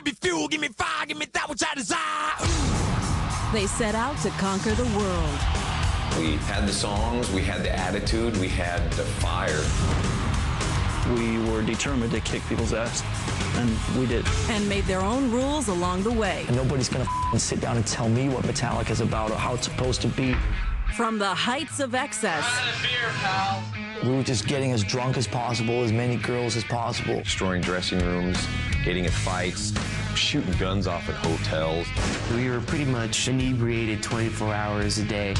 me fuel, give me fire, give me that which I desire. They set out to conquer the world. We had the songs, we had the attitude, we had the fire. We were determined to kick people's ass, and we did. And made their own rules along the way. And nobody's gonna sit down and tell me what Metallica's about or how it's supposed to be. From the heights of excess. Beer, pal. We were just getting as drunk as possible, as many girls as possible. Destroying dressing rooms, getting in fights, shooting guns off at hotels. We were pretty much inebriated 24 hours a day.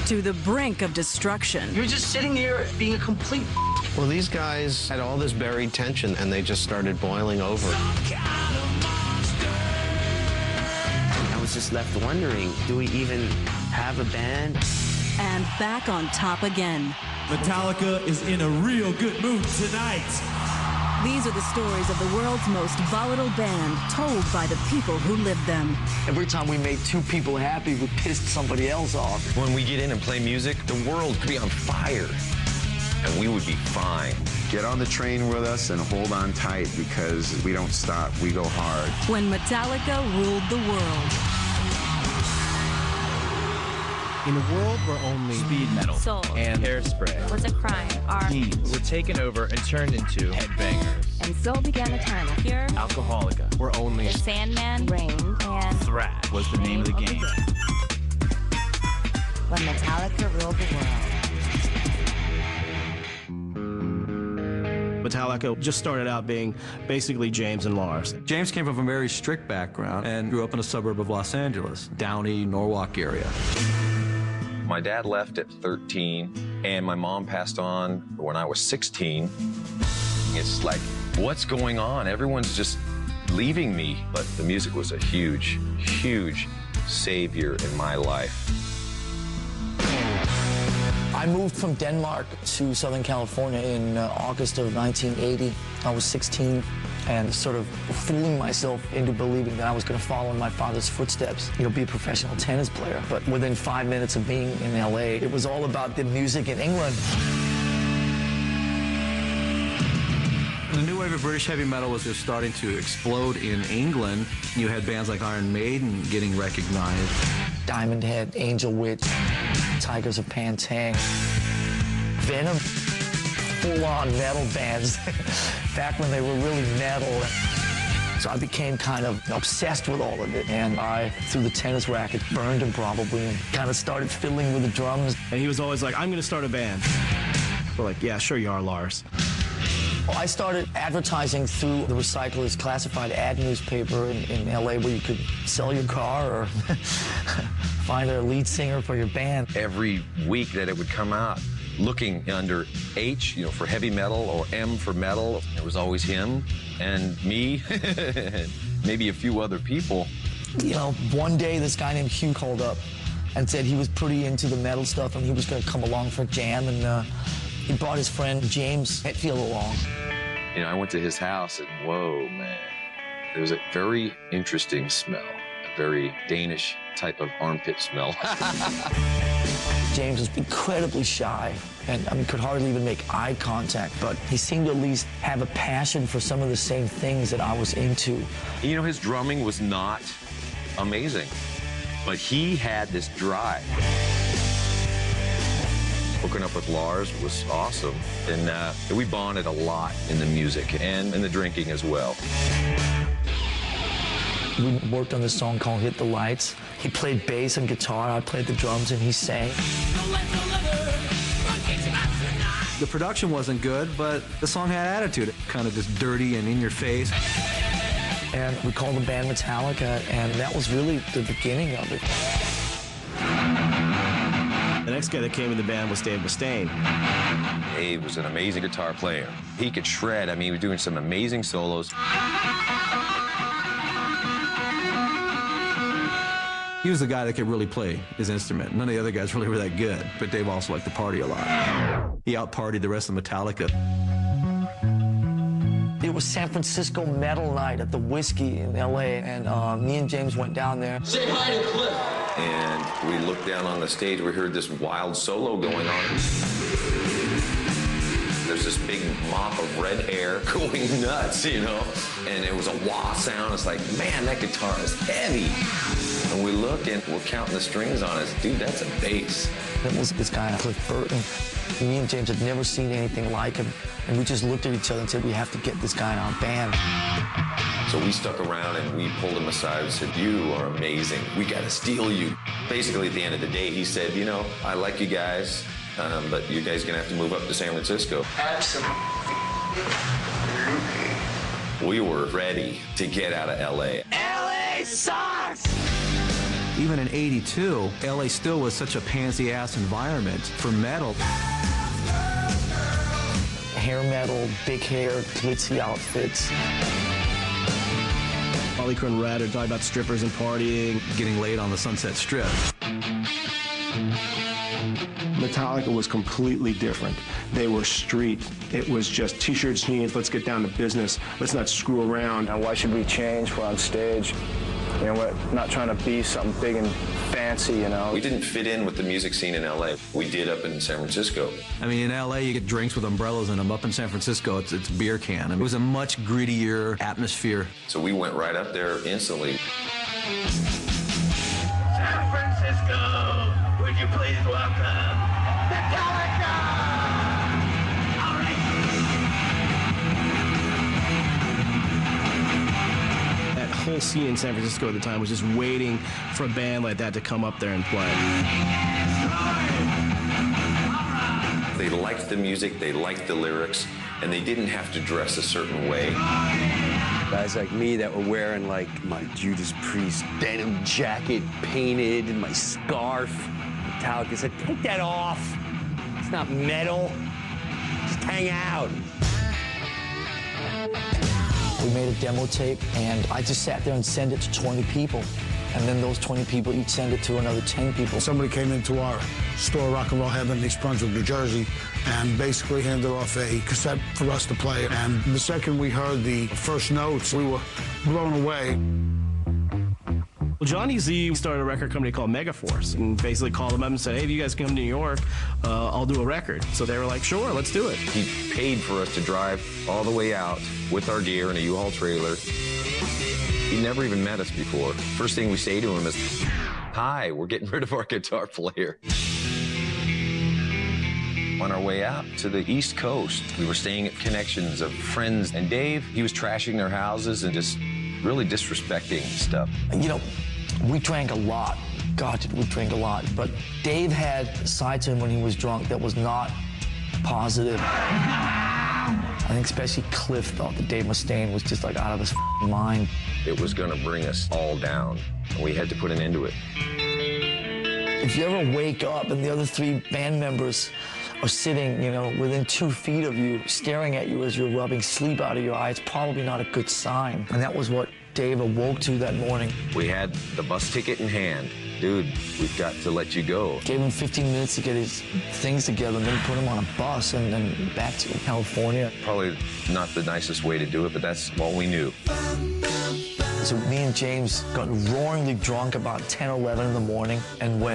To the brink of destruction. You're just sitting here being a complete. Well, these guys had all this buried tension, and they just started boiling over. I was just left wondering, do we even have a band? And back on top again. Metallica is in a real good mood tonight. These are the stories of the world's most volatile band, told by the people who lived them. Every time we made two people happy, we pissed somebody else off. When we get in and play music, the world could be on fire, and we would be fine. Get on the train with us and hold on tight, because we don't stop, we go hard. When Metallica ruled the world. In a world where only Speed metal, soul, and hairspray, was a crime, art were taken over and turned into headbangers, and so began a time of pure Alcoholica, where only the Sandman reigned, and thrash was the name of the game. When Metallica ruled the world. Metallica just started out being basically James and Lars. James came from a very strict background and grew up in a suburb of Los Angeles, Downey, Norwalk area. My dad left at 13, and my mom passed on when I was 16. It's like, what's going on? Everyone's just leaving me. But the music was a huge, huge savior in my life. I moved from Denmark to Southern California in August of 1980. I was 16 and sort of fooling myself into believing that I was going to follow in my father's footsteps, be a professional tennis player. But within 5 minutes of being in LA, it was all about the music in England. The new wave of British heavy metal was just starting to explode in England. You had bands like Iron Maiden getting recognized. Diamond Head, Angel Witch, Tigers of Pantang, Venom, full-on metal bands back when they were really metal. So I became kind of obsessed with all of it, and I threw the tennis racket, burned him probably, and kind of started fiddling with the drums. And he was always like, I'm going to start a band. We're like, yeah, sure you are, Lars. Well, I started advertising through the Recycler's classified ad newspaper in LA, where you could sell your car or find a lead singer for your band. Every week that it would come out, looking under H, for heavy metal, or M for metal, it was always him and me, and maybe a few other people. One day this guy named Hugh called up and said he was pretty into the metal stuff and he was going to come along for a jam, and he brought his friend James Hetfield along. I went to his house, and whoa, man, there was a very interesting smell, a very Danish type of armpit smell. James was incredibly shy and could hardly even make eye contact, but he seemed to at least have a passion for some of the same things that I was into. His drumming was not amazing, but he had this drive. Hooking up with Lars was awesome, and we bonded a lot in the music and in the drinking as well. We worked on this song called Hit the Lights. He played bass and guitar, I played the drums, and he sang. The production wasn't good, but the song had attitude, kind of just dirty and in your face. And we called the band Metallica, and that was really the beginning of it. The next guy that came in the band was Dave Mustaine. Dave was an amazing guitar player. He could shred. He was doing some amazing solos. He was the guy that could really play his instrument. None of the other guys really were that good, but Dave also liked to party a lot. He out-partied the rest of Metallica. It was San Francisco Metal Night at the Whiskey in L.A., and me and James went down there. Say hi to Cliff. And we looked down on the stage, we heard this wild solo going on. there's this big mop of red hair going nuts, you know? And it was a wah sound. It's like, man, that guitar is heavy. And we look and we're counting the strings on it. Dude, that's a bass. It was this guy, Cliff Burton. Me and James had never seen anything like him. And we just looked at each other and said, we have to get this guy in our band. So we stuck around and we pulled him aside and said, you are amazing. We got to steal you. Basically, at the end of the day, he said, you know, I like you guys, but you guys are going to have to move up to San Francisco. Absolutely. We were ready to get out of L.A. L.A. sucks! Even in '82, LA still was such a pansy-ass environment for metal. Hair metal, big hair, glitzy outfits. Metallica and Red are talking about strippers and partying. Getting laid on the Sunset Strip. Metallica was completely different. They were street. It was just t-shirts, jeans, let's get down to business. Let's not screw around. Now, why should we change? We're on stage. You know, we're not trying to be something big and fancy, you know. We didn't fit in with the music scene in L.A. We did up in San Francisco. I mean, in L.A., you get drinks with umbrellas in them. Up in San Francisco, it's beer can. I mean, it was a much grittier atmosphere. So we went right up there instantly. San Francisco, would you please welcome Metallica! All right. That whole scene in San Francisco at the time was just waiting for a band like that to come up there and play. They liked the music, they liked the lyrics, and they didn't have to dress a certain way. Guys like me that were wearing like my Judas Priest denim jacket painted and my scarf. Metallica said, take that off. It's not metal. Just hang out. We made a demo tape, and I just sat there and sent it to 20 people. And then those 20 people each send it to another 10 people. Somebody came into our store, Rock and Roll Heaven in East Brunswick, New Jersey, and basically handed off a cassette for us to play. And the second we heard the first notes, we were blown away. Well, Johnny Z started a record company called Megaforce and basically called them up and said, hey, if you guys come to New York, I'll do a record. So they were like, sure, let's do it. He paid for us to drive all the way out with our gear in a U-Haul trailer. He never even met us before. First thing we say to him is, hi, we're getting rid of our guitar player. On our way out to the East Coast, we were staying at connections of friends, and Dave, he was trashing their houses and just really disrespecting stuff. You know, we drank a lot. God, did we drink a lot. But Dave had a side to him when he was drunk that was not positive. I think especially Cliff thought that Dave Mustaine was just like out of his mind. It was gonna bring us all down. We had to put an end to it. If you ever wake up and the other 3 band members are sitting, you know, within 2 feet of you, staring at you as you're rubbing sleep out of your eye, it's probably not a good sign. And that was what Dave awoke to that morning. We had the bus ticket in hand. Dude, we've got to let you go. Gave him 15 minutes to get his things together and then put him on a bus and then back to California. Probably not the nicest way to do it, but that's all we knew. So me and James got roaringly drunk about 10 or 11 in the morning and went